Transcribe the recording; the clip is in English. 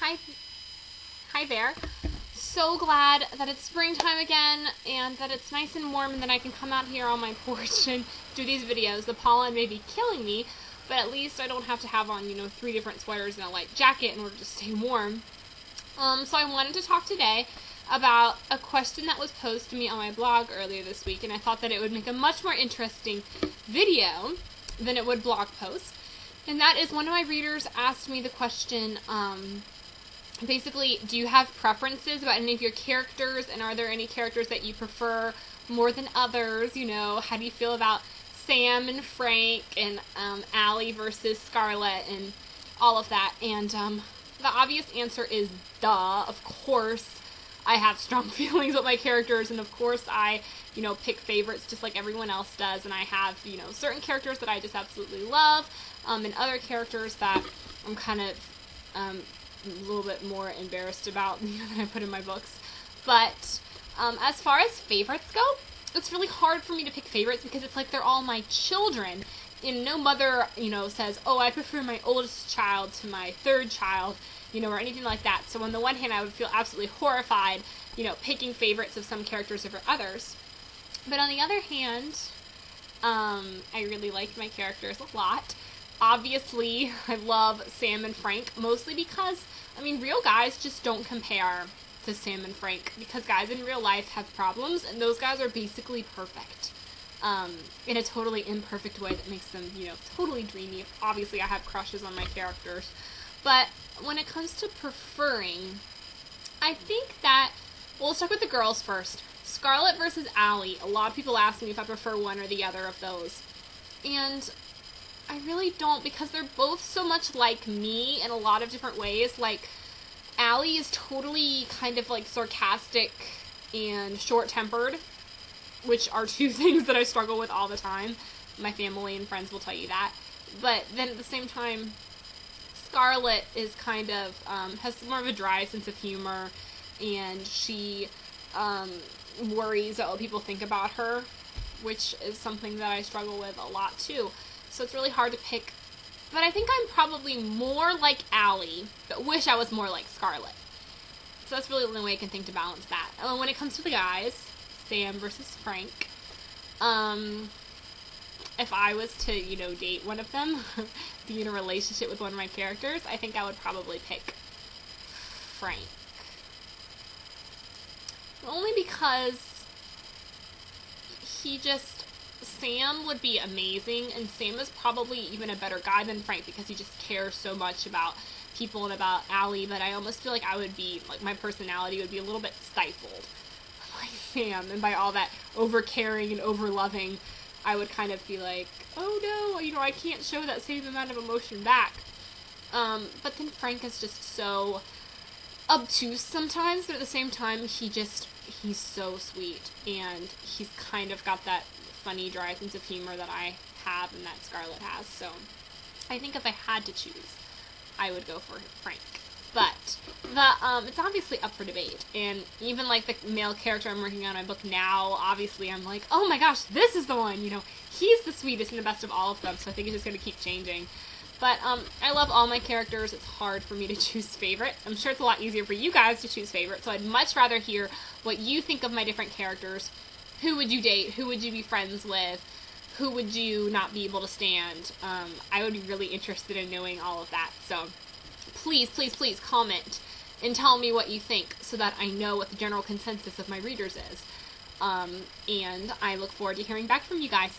Hi, hi there. So glad that it's springtime again and that it's nice and warm and that I can come out here on my porch and do these videos. The pollen may be killing me, but at least I don't have to have on, 3 different sweaters and a light jacket in order to stay warm. So I wanted to talk today about a question that was posed to me on my blog earlier this week, and I thought that it would make a much more interesting video than it would blog post. And that is, one of my readers asked me the question, basically, do you have preferences about any of your characters, and are there any characters that you prefer more than others? How do you feel about Sam and Frank and Allie versus Scarlett and all of that? And the obvious answer is duh. Of course I have strong feelings with my characters, and of course I, pick favorites just like everyone else does, and I have, certain characters that I just absolutely love, and other characters that I'm kind of a little bit more embarrassed about than I put in my books. But as far as favorites go, it's really hard for me to pick favorites because it's like they're all my children. And no mother, says, oh, I prefer my oldest child to my third child, or anything like that. So on the one hand, I would feel absolutely horrified, picking favorites of some characters over others. But on the other hand, I really like my characters a lot. Obviously, I love Sam and Frank, mostly because, real guys just don't compare to Sam and Frank, because guys in real life have problems, and those guys are basically perfect. In a totally imperfect way that makes them, totally dreamy. Obviously, I have crushes on my characters. But when it comes to preferring, I think that, well, let's start with the girls first. Scarlett versus Allie. A lot of people ask me if I prefer one or the other of those. And I really don't, because they're both so much like me in a lot of different ways. Like, Allie is totally kind of like sarcastic and short-tempered, which are two things that I struggle with all the time. My family and friends will tell you that. But then at the same time, Scarlett is kind of, has more of a dry sense of humor, and she worries what people think about her, which is something that I struggle with a lot too. So it's really hard to pick. But I think I'm probably more like Allie, but wish I was more like Scarlett. So that's really the only way I can think to balance that. And when it comes to the guys, Sam versus Frank, if I was to, date one of them, be in a relationship with one of my characters, I think I would probably pick Frank. Only because Sam would be amazing, and Sam is probably even a better guy than Frank because he just cares so much about people and about Allie, but I almost feel like I would be, like, my personality would be a little bit stifled by Sam, and by all that over-caring and over-loving, I would kind of be like, oh no, I can't show that same amount of emotion back. But then Frank is just so obtuse sometimes, but at the same time, he's so sweet, and he's kind of got that funny, dry sense of humor that I have and that Scarlett has. So I think if I had to choose, I would go for Frank. But it's obviously up for debate, and even like the male character I'm working on in my book now, obviously I'm like, oh my gosh, this is the one, he's the sweetest and the best of all of them, so I think it's just going to keep changing. But I love all my characters. It's hard for me to choose favorite. I'm sure it's a lot easier for you guys to choose favorite, so I'd much rather hear what you think of my different characters. Who would you date? Who would you be friends with? Who would you not be able to stand? I would be really interested in knowing all of that, so please, please, please comment and tell me what you think so that I know what the general consensus of my readers is. And I look forward to hearing back from you guys.